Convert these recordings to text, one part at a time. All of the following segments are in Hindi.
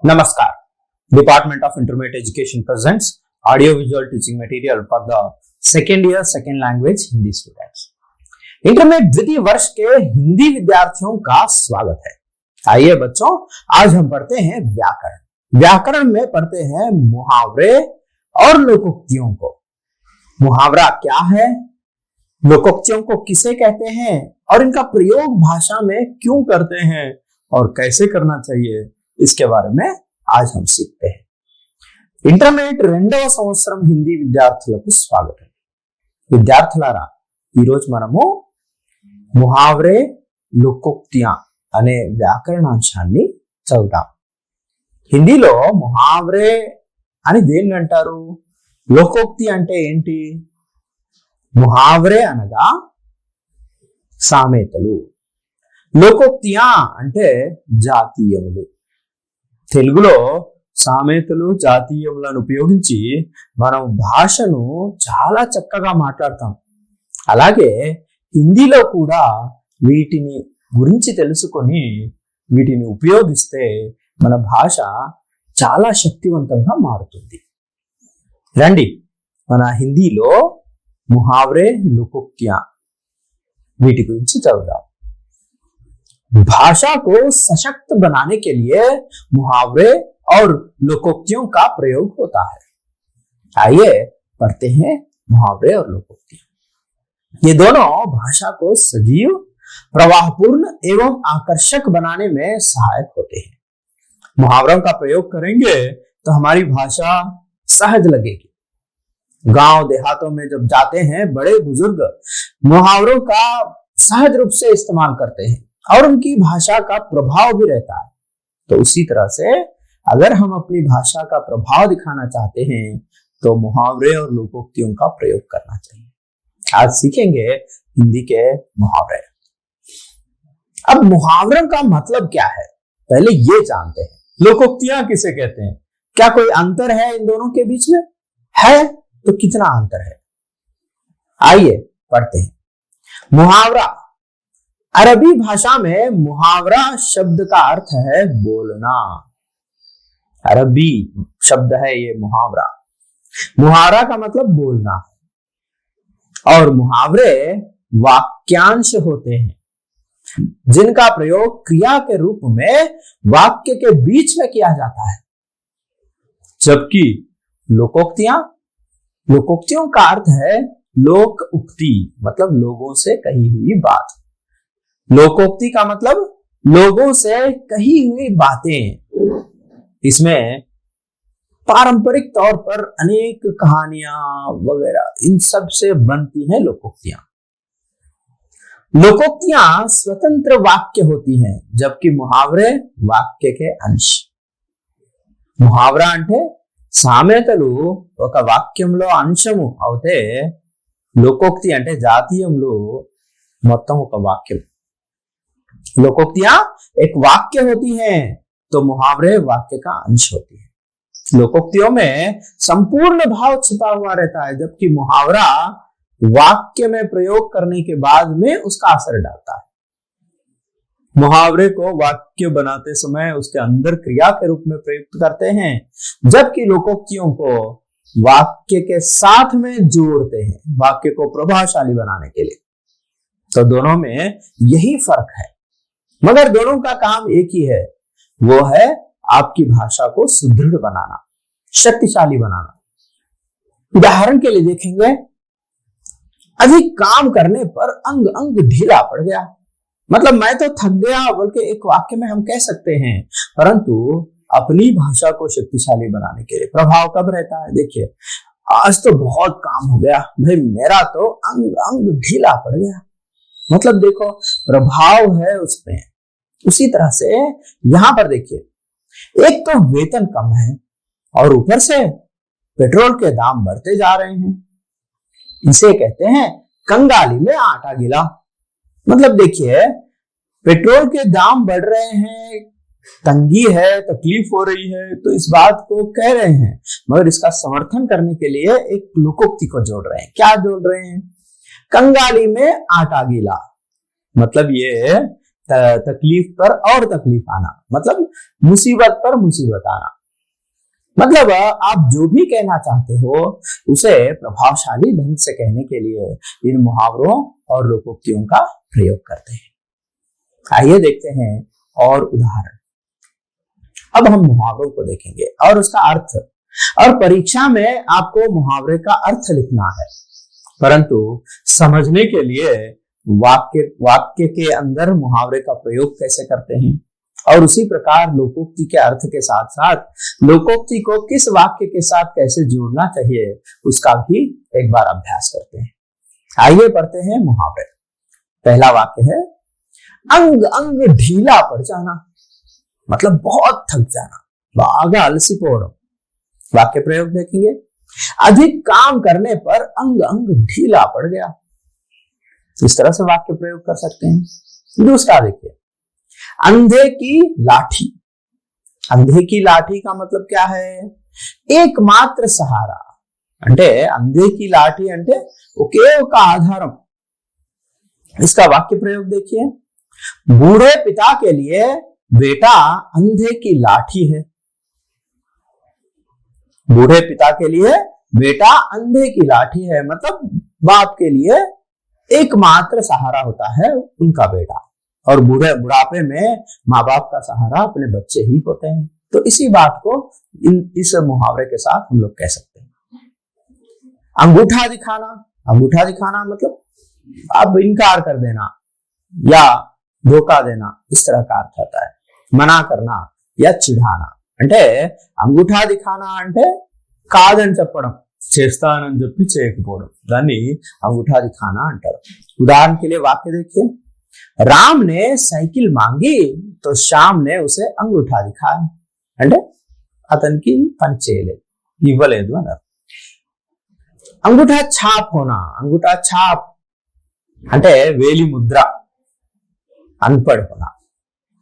Namaskar. Department of Intermediate Education presents audio-visual teaching material for the second year second language Hindi students. Intermediate द्वितीय वर्ष के हिंदी विद्यार्थियों का स्वागत है। आइए बच्चों, आज हम पढ़ते हैं व्याकरण। व्याकरण में पढ़ते हैं मुहावरे और लोकोक्तियों को। मुहावरा क्या है, लोकोक्तियों को किसे कहते हैं और इनका प्रयोग भाषा में क्यों करते हैं और कैसे करना चाहिए, इसके बारे में आज हम सीखते हैं। ఇంటర్మీడియట్ 2వ సంవత్సరం హిందీ విద్యార్థులకు స్వాగతం। విద్యార్థులారా, ఈరోజు మనము ముహావరే లోకోక్తియా అనే వ్యాకరణాంశాన్ని చదువుతాం। హిందీలో ముహావరే అని దేన్ని అంటారు, లోకోక్తి అంటే ఏంటి? ముహావరే అనగా సామెతలు, లోకోక్తియా అంటే జాతీయములు। తెలుగులో సామెతలు జాతీయములను ఉపయోగించి మనం భాషను చాలా చక్కగా మాట్లాడతాం। అలాగే హిందీలో కూడా వీటిని గురించి తెలుసుకొని వీటిని ఉపయోగిస్తే మన భాష చాలా శక్తివంతంగా మారుతుంది। రండి, మన హిందీలో ముహావరే లోకోక్తియా వీటి గురించి చదువుదాం। भाषा को सशक्त बनाने के लिए मुहावरे और लोकोक्तियों का प्रयोग होता है। आइए पढ़ते हैं मुहावरे और लोकोक्तियां। ये दोनों भाषा को सजीव, प्रवाहपूर्ण एवं आकर्षक बनाने में सहायक होते हैं। मुहावरों का प्रयोग करेंगे तो हमारी भाषा सहज लगेगी। गांव देहातों में जब जाते हैं, बड़े बुजुर्ग मुहावरों का सहज रूप से इस्तेमाल करते हैं और उनकी भाषा का प्रभाव भी रहता है। तो उसी तरह से अगर हम अपनी भाषा का प्रभाव दिखाना चाहते हैं तो मुहावरे और लोकोक्तियों का प्रयोग करना चाहिए। आज सीखेंगे हिंदी के मुहावरे। अब मुहावरों का मतलब क्या है, पहले ये जानते हैं। लोकोक्तियां किसे कहते हैं, क्या कोई अंतर है इन दोनों के बीच में? है तो कितना अंतर है, आइए पढ़ते हैं। मुहावरा, अरबी भाषा में मुहावरा शब्द का अर्थ है बोलना। अरबी शब्द है ये मुहावरा। मुहावरा का मतलब बोलना है और मुहावरे वाक्यांश होते हैं जिनका प्रयोग क्रिया के रूप में वाक्य के बीच में किया जाता है। जबकि लोकोक्तियों का अर्थ है लोक उक्ति, मतलब लोगों से कही हुई बात। लोकोक्ति का मतलब लोगों से कही हुई बातें। इसमें पारंपरिक तौर पर अनेक कहानियां वगैरह इन सब से बनती हैं लोकोक्तियां। लोकोक्तियां स्वतंत्र वाक्य होती हैं, जबकि मुहावरे वाक्य के अंश। मुहावरा అంటే సామెతలు ఒక వాక్యంలో అంశము అవుతే, లోకోక్తి అంటే జాతీయంలో మొత్తం ఒక వాక్యం। लोकोक्तियां एक वाक्य होती हैं तो मुहावरे वाक्य का अंश होती है। लोकोक्तियों में संपूर्ण भाव छिपा हुआ रहता है, जबकि मुहावरा वाक्य में प्रयोग करने के बाद में उसका असर डालता है। मुहावरे को वाक्य बनाते समय उसके अंदर क्रिया के रूप में प्रयुक्त करते हैं, जबकि लोकोक्तियों को वाक्य के साथ में जोड़ते हैं वाक्य को प्रभावशाली बनाने के लिए। तो दोनों में यही फर्क है, मगर दोनों का काम एक ही है, वो है आपकी भाषा को सुदृढ़ बनाना, शक्तिशाली बनाना। उदाहरण के लिए देखेंगे, अधिक काम करने पर अंग अंग ढीला पड़ गया, मतलब मैं तो थक गया, बल्कि एक वाक्य में हम कह सकते हैं। परंतु अपनी भाषा को शक्तिशाली बनाने के लिए प्रभाव कब रहता है, देखिए, आज तो बहुत काम हो गया भाई, मेरा तो अंग अंग ढीला पड़ गया, मतलब देखो प्रभाव है उसमें। उसी तरह से यहां पर देखिए, एक तो वेतन कम है और ऊपर से पेट्रोल के दाम बढ़ते जा रहे हैं, इसे कहते हैं कंगाली में आटा गिला। मतलब देखिए, पेट्रोल के दाम बढ़ रहे हैं, तंगी है, तकलीफ हो रही है, तो इस बात को कह रहे हैं, मगर इसका समर्थन करने के लिए एक लोकोक्ति को जोड़ रहे हैं। क्या जोड़ रहे हैं? कंगाली में आटा गीला, मतलब ये तकलीफ पर और तकलीफ आना, मतलब मुसीबत पर मुसीबत आना। मतलब आप जो भी कहना चाहते हो उसे प्रभावशाली ढंग से कहने के लिए इन मुहावरों और लोकोक्तियों का प्रयोग करते हैं। आइए देखते हैं और उदाहरण। अब हम मुहावरों को देखेंगे और उसका अर्थ, और परीक्षा में आपको मुहावरे का अर्थ लिखना है, परंतु समझने के लिए वाक्य के अंदर मुहावरे का प्रयोग कैसे करते हैं और उसी प्रकार लोकोक्ति के अर्थ के साथ साथ लोकोक्ति को किस वाक्य के साथ कैसे जोड़ना चाहिए उसका भी एक बार अभ्यास करते हैं। आइए पढ़ते हैं मुहावरे। पहला वाक्य है अंग अंग ढीला पड़ जाना, मतलब बहुत थक जाना, बागा अलसिपोवడం। वाक्य प्रयोग देखेंगे, अधिक काम करने पर अंग अंग ढीला पड़ गया। इस तरह से वाक्य प्रयोग कर सकते हैं। दूसरा देखिए, अंधे की लाठी। अंधे की लाठी का मतलब क्या है? एकमात्र सहारा। అంటే अंधे की लाठी అంటే ఒకే ఒక ఆధారం। इसका वाक्य प्रयोग देखिए, बूढ़े पिता के लिए बेटा अंधे की लाठी है। बूढ़े पिता के लिए बेटा अंधे की लाठी है, मतलब बाप के लिए एकमात्र सहारा होता है उनका बेटा, और बुढ़ापे में माँ बाप का सहारा अपने बच्चे ही होते हैं। तो इसी बात को इस मुहावरे के साथ हम लोग कह सकते हैं। अंगूठा दिखाना। अंगूठा दिखाना मतलब आप इनकार कर देना या धोखा देना, इस तरह का अर्थ होता है। मना करना या चिढ़ाना। అంటే అంగూఠా దిఖానా అంటే కాదని చెప్పడం, చేస్తానని చెప్పి చేయకపోవడం, దాన్ని अंगूठा दिखाना అంటారు। उदाहरण के लिए वाक्य देखिए, राम ने साइकिल मांगी तो श्याम ने उसे अंगूठा दिखाया। అంటే అతనికి పని చేయలేదు, ఇవ్వలేదు అన్నారు। अंगूठा छाप होना। अंगूठा छाप అంటే వేలి ముద్ర, అన్పढ़ होना।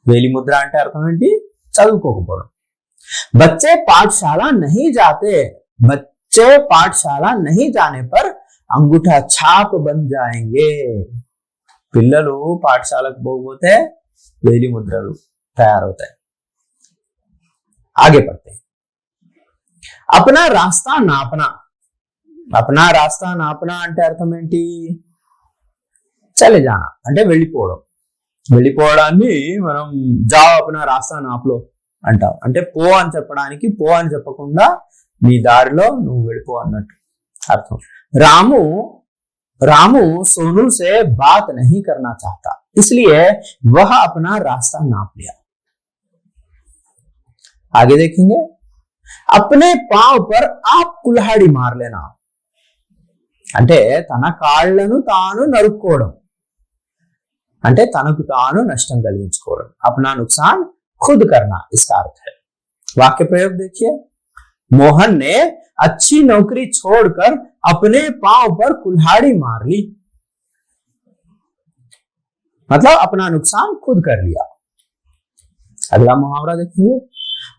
వేలి ముద్ర అంటే అర్థం ఏంటి? చదువుకోకపోవడం। बच्चे पाठशाला नहीं जाते, बच्चे पाठशाला नहीं जाने पर अंगूठा छाप बन जाएंगे। పిల్లలు పాఠశాలకు పోకపోతే వేలి ముద్రలు తయారవుతాయి। आगे बढ़ते हैं। अपना रास्ता नापना। अपना रास्ता नापना అంటే అర్థం ఏంటి? చలే జానా అంటే వెళ్ళిపోవడం। వెళ్ళిపోవడాన్ని మనం జాओ अपना रास्ता नाप लो అంటాం। అంటే పో అని చెప్పడానికి పో అని చెప్పకుండా నీ దారిలో నువ్వు వెళ్ళిపో అన్నట్టు అర్థం। रामू सोनू से बात नहीं करना चाहता, इसलिए वह अपना रास्ता नाप लिया। आगे देखेंगे, अपने पांव पर आप कुल्हाड़ी मार लेना। అంటే తన కాళ్ళను తాను నరుక్కోవడం, అంటే తనకు తాను నష్టం కలిగించుకోవడం। अपना नुकसान खुद करना, इसका अर्थ है। वाक्य प्रयोग देखिए, मोहन ने अच्छी नौकरी छोड़कर अपने पांव पर कुल्हाड़ी मार ली, मतलब अपना नुकसान खुद कर लिया। अगला मुहावरा देखेंगे,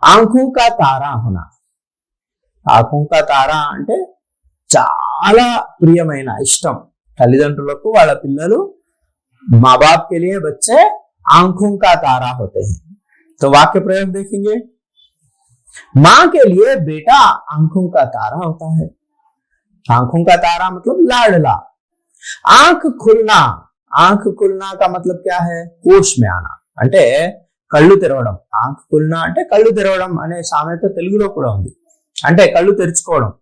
आंखों का तारा होना। आंखों का तारा అంటే చాలా ప్రియమైన ఇష్టం తల్లిదండ్రులకు వాళ్ళ పిల్లలు। माँ बाप के लिए बच्चे आंखों का तारा होते हैं। तो वाक्य प्रयोग देखेंगे, मां के लिए बेटा आंखों का तारा होता है। आंखों का तारा मतलब लाडला। आंख खुलना। आंख खुलना का मतलब क्या है? होश में आना, అంటే కళ్ళు తెరవడం। ఆంఖ్ ఖుల్నా అంటే కళ్ళు తెరవడం అనే సామెత తెలుగులో కూడా ఉంది, అంటే కళ్ళు తెరుచుకోవడం।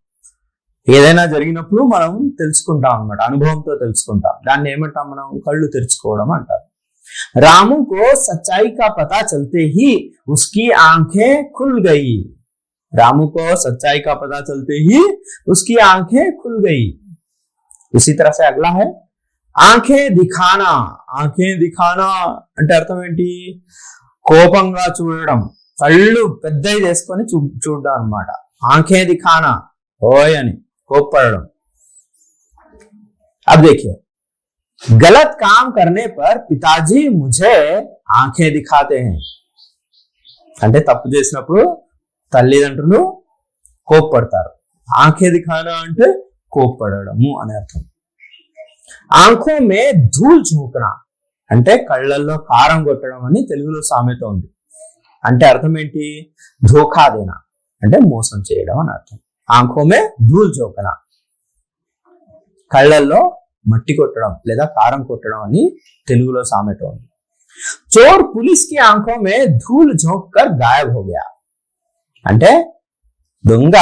ఏదైనా జరిగినప్పుడు మనం తెలుసుకుంటాం అన్నమాట, అనుభవంతో తెలుసుకుంటాం, దాన్ని ఏమంటాం మనం? కళ్ళు తెరుచుకోవడం అంటారు। रामू को सच्चाई का पता चलते ही उसकी आंखें खुल गई। रामू को सच्चाई का पता चलते ही उसकी आंखें खुल गई। इसी तरह से अगला है आंखें दिखाना। आंखें दिखाना అంటే అర్థం ఏంటి? కోపంగా చూడడం, కళ్ళు పెద్దవి చేసుకొని చూడడం అన్నమాట। आंखें दिखाना ఓయ్ అని కోప్పడడం। अब देखिए, गलत काम करने पर पिताजी मुझे आंखें दिखाते हैं। అంటే తప్పు చేసినప్పుడు తల్లిదండ్రులు కోప్పడతారు। ఆంఖే దిఖానా అంటే కోప్పడము అనే అర్థం। आंखों में धूल झोंकना। అంటే కళ్ళల్లో కారం కొట్టడం అని తెలుగులో సామెత ఉంది. అంటే అర్థం ఏంటి? ధోఖా దేనా అంటే మోసం చేయడం అని అర్థం. ఆంఖోమే ధూల్ జోకన, కళ్ళల్లో మట్టి కొట్టడం లేదా కారం కొట్టడం అని తెలుగులో సామెత ఉంది. చోర్ పులిస్ కి ఆంఖో మే ధూల్ झोंक कर गायब हो गया అంటే దొంగ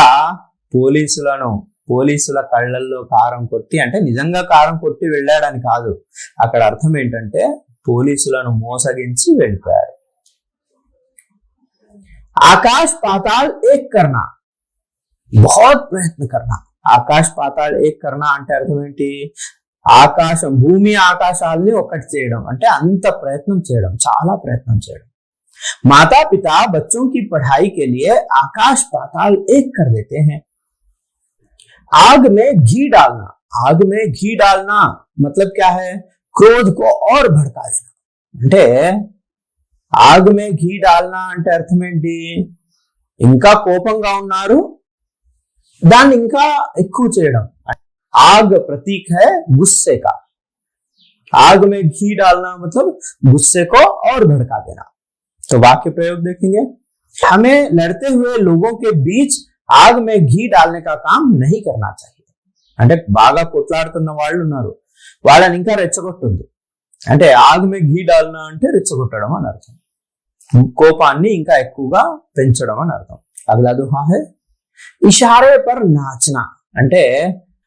పోలీసుల కళ్ళల్లో కారం కొట్టి, అంటే నిజంగా కారం కొట్టి వెళ్ళాడని కాదు, అక్కడ అర్థం ఏంటంటే పోలీసులను మోసగించి వెళ్ళిపోయాడు. ఆకాశ్ పాతాళ్ ఏక్ కర్నా, బహుత్ ప్రయత్న కర్నా. ఆకాశ్ పాతాళ్ ఏక్ కర్నా అంటే అర్థం ఏంటి? ఆకాశం, భూమి ఆకాశాలని ఒకటి చేయడం అంటే అంత ప్రయత్నం చేయడం, చాలా ప్రయత్నం చేయడం. माता पिता बच्चों की पढ़ाई के लिए आकाश पाताल एक कर देते हैं. आग में घी डालना, आग में घी डालना मतलब क्या है? क्रोध को और भड़का देना. అంటే ఆగ్ మే ఘీ డాల్నా అంటే అర్థం ఏంటి? ఇంకా కోపంగా ఉన్నారు, దాన్ని ఇంకా ఎక్కువ చేయడం. ఆగ్ ప్రతీక్ హై గుస్సే కా, ఆగ్ మే घी डालना मतलब गुस्से को और भड़का देना. तो वाक्य प्रयोग देखेंगे. हमें लड़ते हुए लोगों के बीच आग में घी डालने का काम नहीं करना चाहिए. అంటే బాగా కొట్లాడుతున్న వాళ్ళు ఉన్నారు, వాళ్ళని ఇంకా రెచ్చగొట్టొద్దు. అంటే ఆగ్ మే ఘీ డాల్నా అంటే రెచ్చగొట్టడం అని అర్థం, కోపాన్ని ఇంకా ఎక్కువగా పెంచడం అని అర్థం. అగలా దుహా హై ఇషారే పర్ నాచనా అంటే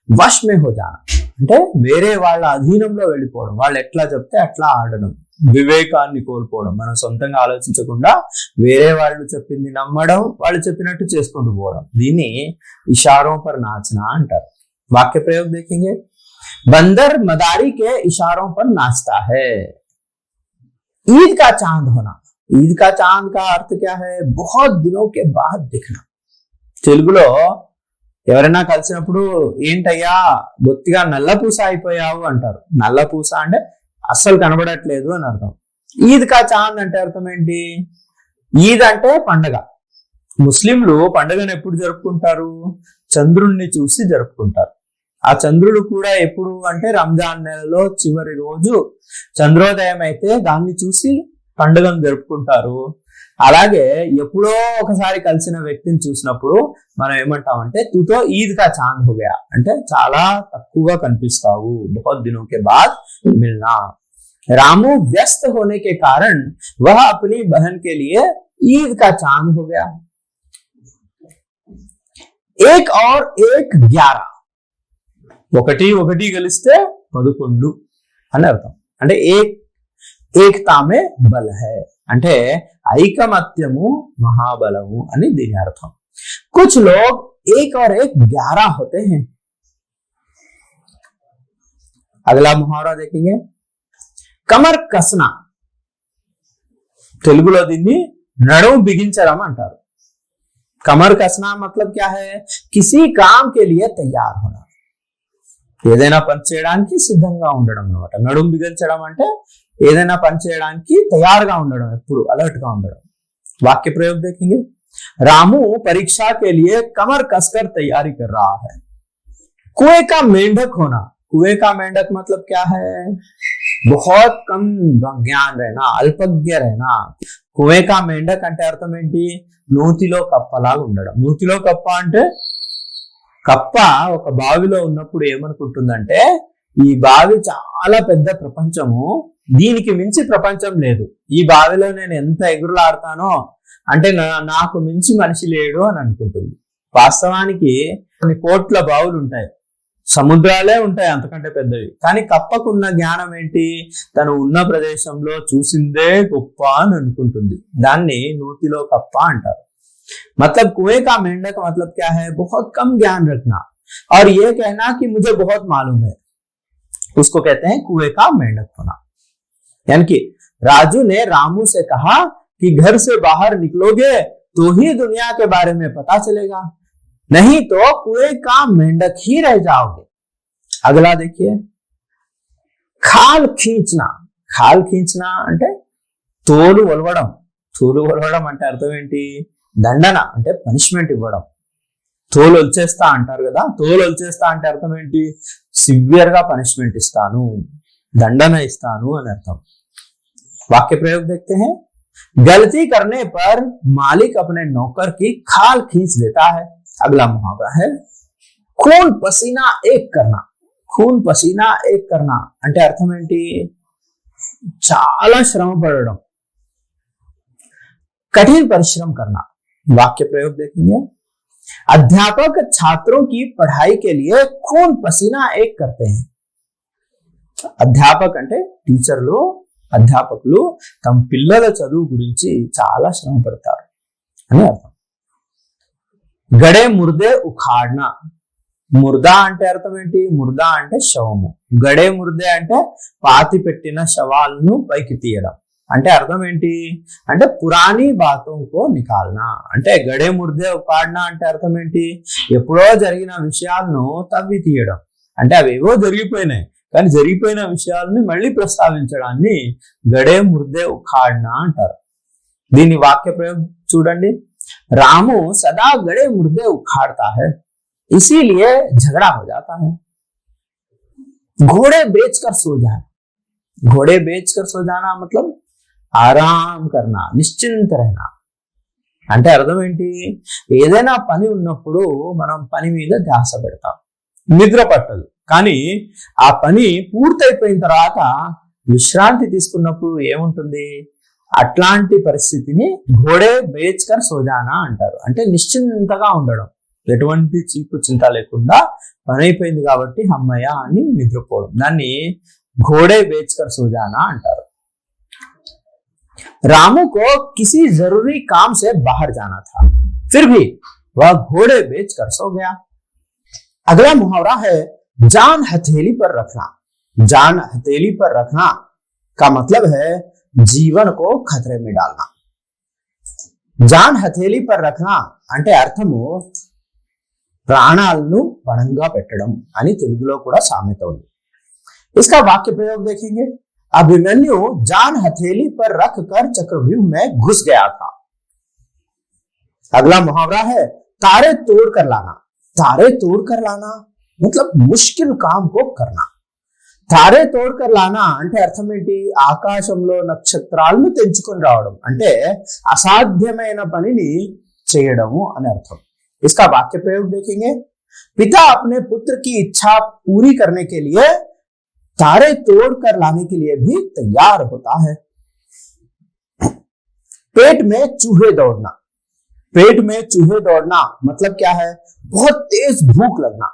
వశ్ మే హో జానా అంటే వేరే వాళ్ళ అధీనంలో వెళ్ళిపోవడం, వాళ్ళు ఎట్లా చెప్తే అట్లా ఆడడం. వివేకాన్ని కోల్పోవడం, మనం సొంతంగా ఆలోచించకుండా వేరే వాళ్ళు చెప్పింది నమ్మడం, వాళ్ళు చెప్పినట్టు చేసుకుంటూ పోవడం, దీన్ని ఇషారోं पर नाचना అంటారు. वाक्य प्रयोग देखेंगे. बंदर मदारी के इशारों पर नाचता है. ईद का चांद होना, ईद का चांद का अर्थ क्या है? बहुत दिनों के बाद दिखना. తెలుగులో ఎవరైనా కలిసినప్పుడు ఏంటయ్యా బొత్తిగా నల్లపూస అయిపోయావు అంటారు. నల్లపూస అంటే అస్సలు కనబడట్లేదు అని అర్థం. ఈద్ కా చాంద్ అంటే అర్థం ఏంటి? ఈద్ అంటే పండగ. ముస్లింలు పండుగను ఎప్పుడు జరుపుకుంటారు? చంద్రుణ్ణి చూసి జరుపుకుంటారు. ఆ చంద్రుడు కూడా ఎప్పుడు అంటే రంజాన్ నెలలో చివరి రోజు చంద్రోదయం అయితే దాన్ని చూసి పండుగను జరుపుకుంటారు. అలాగే ఎప్పుడో ఒకసారి కలిసిన వ్యక్తిని చూసినప్పుడు మనం ఏమంటామంటే తూతో ఈద్ కా చాంద్ హో గయా అంటే చాలా తక్కువగా కనిపిస్తావు. बहुत दिनों के बाद मिलना. रामू व्यस्त होने के कारण वह अपनी बहन के लिए ईद का चांद हो गया. एक और एक 11, ఒకటి ఒకటి కలిస్తే 11 అని అర్థం. అంటే ఏకతా మే బల్ హై అంటే ఐకమత్యము మహాబలము అని దీని అర్థం. कुछ लोग एक और एक 11 होते हैं. अगला मुहावरा देखेंगे. కమర్ కస్నా తెలుగులో దీన్ని నడుము బిగించడం అంటారు. కమర్ కస్నా मतलब क्या है? किसी काम के लिए तैयार होना, ఏదైనా పని చేయడానికి సిద్ధంగా ఉండడం అన్నమాట. నడుము బిగించడం అంటే ఏదైనా పని చేయడానికి తయారుగా ఉండడం, ఎప్పుడు అలర్ట్ గా ఉండడం. वाक्य प्रयोग देखेंगे. रामू परीक्षा के लिए कमर कसकर तैयारी कर रहा है. कुएं का मेंढक होना, कुएं का मेंढक मतलब क्या है? बहुत कम ज्ञान रहना, अल्पज्ञ रहना. कुएं का मेंढक అంటే అర్థం ఏంటి? నూతిలో కప్పలాగా ఉండడం. నూతిలో కప్ప అంటే కప్ప ఒక బావిలో ఉన్నప్పుడు ఏమనుకుంటుందంటే ఈ బావి చాలా పెద్ద ప్రపంచము, దీనికి మించి ప్రపంచం లేదు, ఈ బావిలో నేను ఎంత ఎగురులాడతానో అంటే నాకు మించి మనిషి లేడు అని అనుకుంటుంది. వాస్తవానికి కొన్ని కోట్ల బావులు ఉంటాయి, సముద్రాలే ఉంటాయి అంతకంటే పెద్దవి. కానీ కప్పకున్న జ్ఞానం ఏంటి? తను ఉన్న ప్రదేశంలో చూసిందే గొప్ప అని అనుకుంటుంది. దాన్ని నూతిలో కప్ప అంటారు. मतलब कुएं का मेंढक मतलब क्या है? बहुत कम ज्ञान रखना और ये कहना कि मुझे बहुत मालूम है, उसको कहते हैं कुएं का मेंढक होना. यानी कि राजू ने रामू से कहा कि घर से बाहर निकलोगे तो ही दुनिया के बारे में पता चलेगा, नहीं तो कुएं का मेंढक ही रह जाओगे. अगला देखिए. खाल खींचना, खाल खींचना అంటే తోలు ఒలవడం. తోలు ఒలవడం అంటే అర్థం ఏంటి? దండన అంటే పనిష్మెంట్ ఇవ్వడం. తోలు వచ్చేస్తా అంటారు కదా, తోలు వచ్చేస్తా అంటే అర్థం ఏంటి? సివియర్ గా పనిష్మెంట్ ఇస్తాను, దండన ఇస్తాను అని అర్థం. वाक्य प्रयोग देखते हैं। गलती करने पर मालिक अपने नौकर की खाल खींच देता है। अगला मुहावरा है खून पसीना एक करना। खून पसीना एक करना అంటే అర్థం ఏంటి? చాలా శ్రమ పడడం, कठिन परिश्रम करना। वाक्य प्रयोग देखेंगे। अध्यापक छात्रों की पढ़ाई के लिए खून पसीना एक करते हैं। అధ్యాపక్ అంటే టీచర్లు, అధ్యాపకులు తమ పిల్లల చదువు గురించి చాలా శ్రమ పడతారు అని అర్థం। గడే ముర్దే ఉఖాడ్నా। ముర్దా అంటే అర్థం ఏంటి? ముర్దా అంటే శవము, గడే ముర్దే అంటే పాతి పెట్టిన శవాలను పైకి తీయడం అంటే అర్థం ఏంటి? అంటే పురాణి బాతోంకో నికాల్నా అంటే గడే ముర్దే ఉఖాడ్నా అంటే అర్థం ఏంటి? ఎప్పుడో జరిగిన విషయాలను తవ్వి తీయడం అంటే అవేవో జరిగిపోయినాయి కానీ జరిగిపోయిన విషయాలని మళ్ళీ ప్రస్తావించడాన్ని గడే ముర్దే ఉఖాడ్నా అంటారు। దీని వాక్య ప్రయోగం చూడండి। రాము సదా గడే ముర్దే ఉఖాడతా है इसीलिए झगड़ा हो जाता है। घोड़े बेचकर सो जाना। घोड़े बेचकर सो जाना मतलब ఆరాం करना, నిశ్చింత रहना అంటే అర్థం ఏంటి? ఏదైనా పని ఉన్నప్పుడు మనం పని మీద ధ్యాస పెడతాం, నిద్ర పట్టదు, కానీ ఆ పని పూర్తయిపోయిన తర్వాత విశ్రాంతి తీసుకున్నప్పుడు ఏముంటుంది? అట్లాంటి పరిస్థితిని ఘోడే బేచ్కర్ సోజానా అంటారు। అంటే నిశ్చింతగా ఉండడం, ఎటువంటి చీపు చింత లేకుండా పని అయిపోయింది కాబట్టి అమ్మయ్య అని నిద్రపోవడం, దాన్ని ఘోడే బేచ్కర్ సోజానా అంటారు। रामू को किसी जरूरी काम से बाहर जाना था, फिर भी वह घोड़े बेचकर सो गया। अगला मुहावरा है जान हथेली पर रखना। जान हथेली पर रखना का मतलब है जीवन को खतरे में डालना। जान हथेली पर रखना అంటే అర్థము ప్రాణాలను పణంగా పెట్టడం అని తెలుగులో కూడా సామెత ఉంది। इसका वाक्य प्रयोग देखेंगे। अभिमन्यु जान हथेली पर रख कर चक्रव्यूह में घुस गया था। अगला मुहावरा है तारे तोड़ कर लाना। तारे तोड़ कर लाना मतलब मुश्किल काम को करना। तारे तोड़ कर लाना అంటే అర్థం ఏంటి? ఆకాశంలో నక్షత్రాలను తెంచుకొని రావడం అంటే అసాధ్యమైన పనిని చేయడము అని అర్థం। इसका वाक्य प्रयोग देखेंगे। पिता अपने पुत्र की इच्छा पूरी करने के लिए तारे तोड़ कर लाने के लिए भी तैयार होता है। पेट में चूहे दौड़ना। पेट में चूहे दौड़ना मतलब क्या है? बहुत तेज भूख लगना।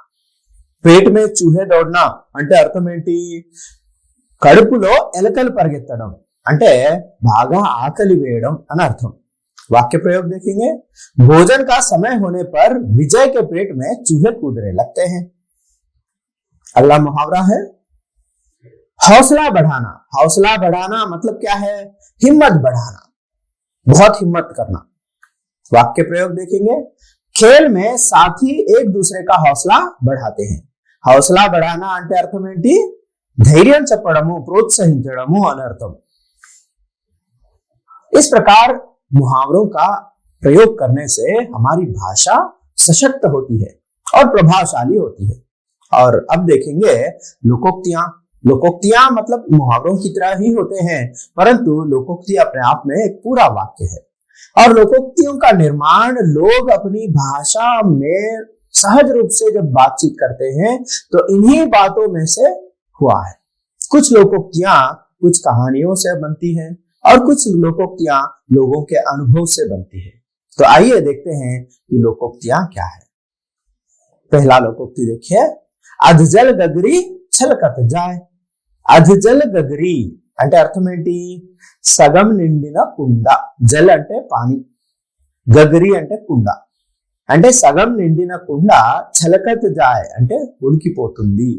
पेट में चूहे दौड़ना అంటే అర్థం ఏంటి? కడుపులో ఎలకలు పరిగెత్తడం అంటే బాగా ఆకలి వేయడం అని అర్థం। वाक्य प्रयोग देखेंगे। भोजन का समय होने पर विजय के पेट में चूहे कूदने लगते हैं। अगला मुहावरा है हौसला बढ़ाना। हौसला बढ़ाना मतलब क्या है? हिम्मत बढ़ाना, बहुत हिम्मत करना। वाक्य प्रयोग देखेंगे। खेल में साथी एक दूसरे का हौसला बढ़ाते हैं। हौसला बढ़ाना అంటే అర్థం ఏంటి? ధైర్యం చెప్పడము, ప్రోత్సహించడము అని అర్థం। इस प्रकार मुहावरों का प्रयोग करने से हमारी भाषा सशक्त होती है और प्रभावशाली होती है। और अब देखेंगे लोकोक्तियां। लोकोक्तियां मतलब मुहावरों की तरह ही होते हैं, परंतु लोकोक्ति अपने आप में एक पूरा वाक्य है और लोकोक्तियों का निर्माण लोग अपनी भाषा में सहज रूप से जब बातचीत करते हैं तो इन्हीं बातों में से हुआ है। कुछ लोकोक्तियां कुछ कहानियों से बनती हैं और कुछ लोकोक्तियां लोगों के अनुभव से बनती है। तो आइए देखते हैं कि लोकोक्तियां क्या है। पहला लोकोक्ति देखिए। अधजल गगरी छलकत जाए। అధజల గగరి అంటే అర్థం ఏంటి? సగం నిండిన కుండ। జల్ అంటే పాని, గగరి అంటే కుండ, అంటే సగం నిండిన కుండ ఛలకత్ జాయ్ అంటే ఉనికిపోతుంది।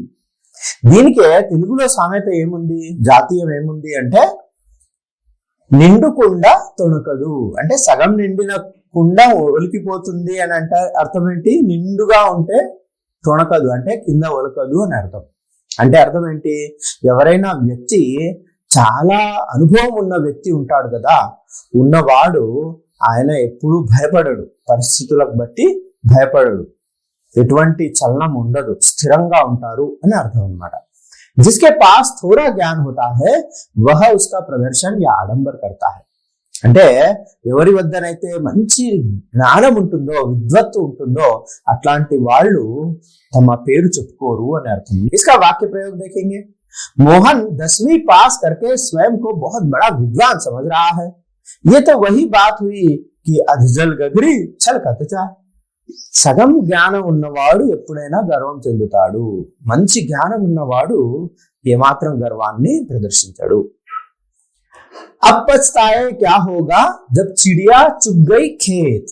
దీనికి తెలుగులో సామెత ఏముంది? జాతీయం ఏముంది అంటే నిండు కుండ తొణకదు అంటే సగం నిండిన కుండ ఒలికిపోతుంది అని అంటే అర్థం ఏంటి? నిండుగా ఉంటే తొణకదు అంటే కింద ఒలకదు అని అర్థం। అంటే అర్థం ఏంటి? ఎవరైనా వ్యక్తి చాలా అనుభవం ఉన్న వ్యక్తి ఉంటాడు కదా, ఉన్నవాడు ఆయన ఎప్పుడూ భయపడడు, పరిస్థితులకు బట్టి భయపడడు, ఎటువంటి చలనం ఉండదు, స్థిరంగా ఉంటారు అని అర్థం అన్నమాట। जिसके पास थोड़ा ज्ञान होता है वह उसका प्रदर्शन या आडंबर करता है. అంటే ఎవరి వద్దనైతే మంచి జ్ఞానం ఉంటుందో విద్వత్తు ఉంటుందో అట్లాంటి వాళ్ళు తమ పేరు చెప్పుకోరు అని అర్థం. इसका वाक्य प्रयोग देखेंगे. मोहन 10वीं पास करके स्वयं को बहुत बड़ा विद्वान समझ रहा है. ये तो वही बात हुई कि अधजल गगरी छल कतचा. సగం జ్ఞానం ఉన్నవాడు ఎప్పుడైనా గర్వం చెందుతాడు. మంచి జ్ఞానం ఉన్నవాడు ఏమాత్రం గర్వాన్ని ప్రదర్శించాడు. अब पछताए क्या होगा जब चिड़िया चुग गई खेत.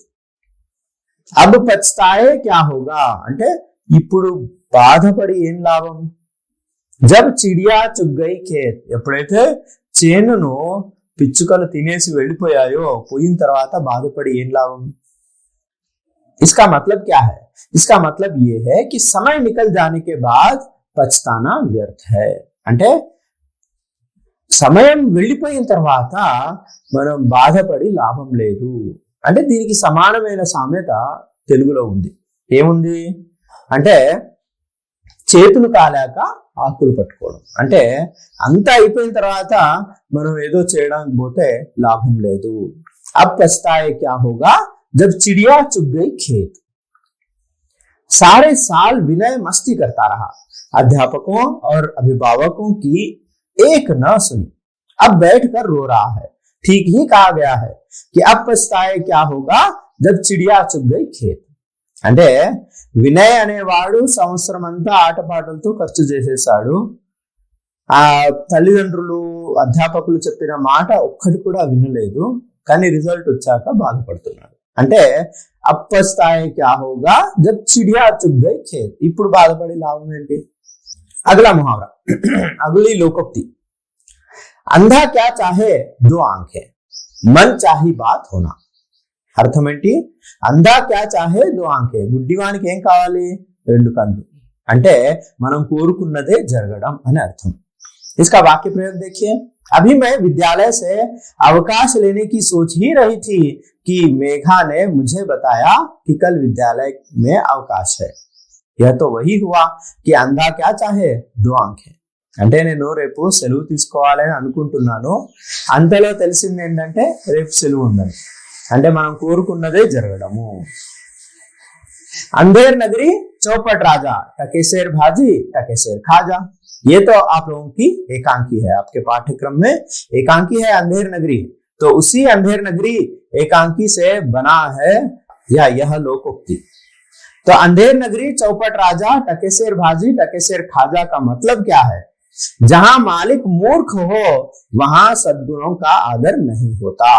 अब पछताए क्या होगा అంటే ఇప్పుడు బాధపడి ఏం లాభం. జబ్ చిడియా చుగ్ గయి ఖేత్, ఎప్పుడైతే చేనును పిచ్చుకలు తినేసి వెళ్ళిపోయాయో పోయిన తర్వాత బాధపడి ఏం లాభం. इसका मतलब क्या है? इसका मतलब ये है कि समय निकल जाने के बाद पछताना व्यर्थ है. అంటే సమయం వెళ్ళిపోయిన తర్వాత మనం బాధపడి లాభం లేదు. అంటే దీనికి సమానమైన సామెత తెలుగులో ఉంది. ఏముంది అంటే చేతులు కాలాక ఆకులు పట్టుకోవడం. అంటే అంతా అయిపోయిన తర్వాత మనం ఏదో చేయడానికి పోతే లాభం లేదు. అబ్ పछताए क्या होगा जब चिड़िया चुग गई खेत. सारे साल विनय मस्ती करता रहा. अध्यापकों और अभिभावकों की एक न सुनी. अब बैठकर रो रहा है. ठीक ही कहा गया है कि अब पछताए क्या होगा जब चिड़िया चुग गई खेत. అంటే వినయ్ అనేవాడు సంవత్సరం అంతా ఆటపాటలతో ఖర్చు చేసేసాడు. ఆ తల్లిదండ్రులు అధ్యాపకులు చెప్పిన మాట ఒక్కటి కూడా వినలేదు. కానీ రిజల్ట్ వచ్చాక బాధపడుతున్నాడు. అంటే अब पछताए क्या होगा जब चिड़िया चुग गई खेत. ఇప్పుడు బాధపడి లాభం ఏంటి. अगला मुहावरा, अगली लोकोक्ति. अंधा क्या चाहे दो आंखें, मन चाही बात होना. అర్థం ఏంటి. అంధా క్యా చాహే దో ఆంఖే, గుడ్డివానికి ఏం కావాలి రెండు కళ్ళు. అంటే మనం కోరుకున్నదే జరగడం అని అర్థం. इसका वाक्य प्रयोग देखिए. अभी मैं विद्यालय से अवकाश लेने की सोच ही रही थी कि मेघा ने मुझे बताया कि कल विद्यालय में अवकाश है. यह तो वही हुआ कि अंधा क्या चाहे दो आंखें. అంటే నేను రేపు సెలవు తీసుకోవాలని అనుకుంటున్నాను. అంతలో తెలిసింది ఏంటంటే రేపు సెలవు ఉందని. అంటే మనం కోరుకున్నదే జరగడము. अंधेर नगरी चौपट राजा, टकेसेर भाजी टकेसेर खाजा. ये तो आप लोगों की एकांकी है. आपके पाठ्यक्रम में एकांकी है अंधेर नगरी. तो उसी अंधेर नगरी एकांकी से बना है या यह लोकोक्ति. तो अंधेर नगरी चौपट राजा टकेसेर भाजी टकेसेर खाजा का मतलब क्या है. जहां मालिक मूर्ख हो वहां सद्गुणों का आदर नहीं होता.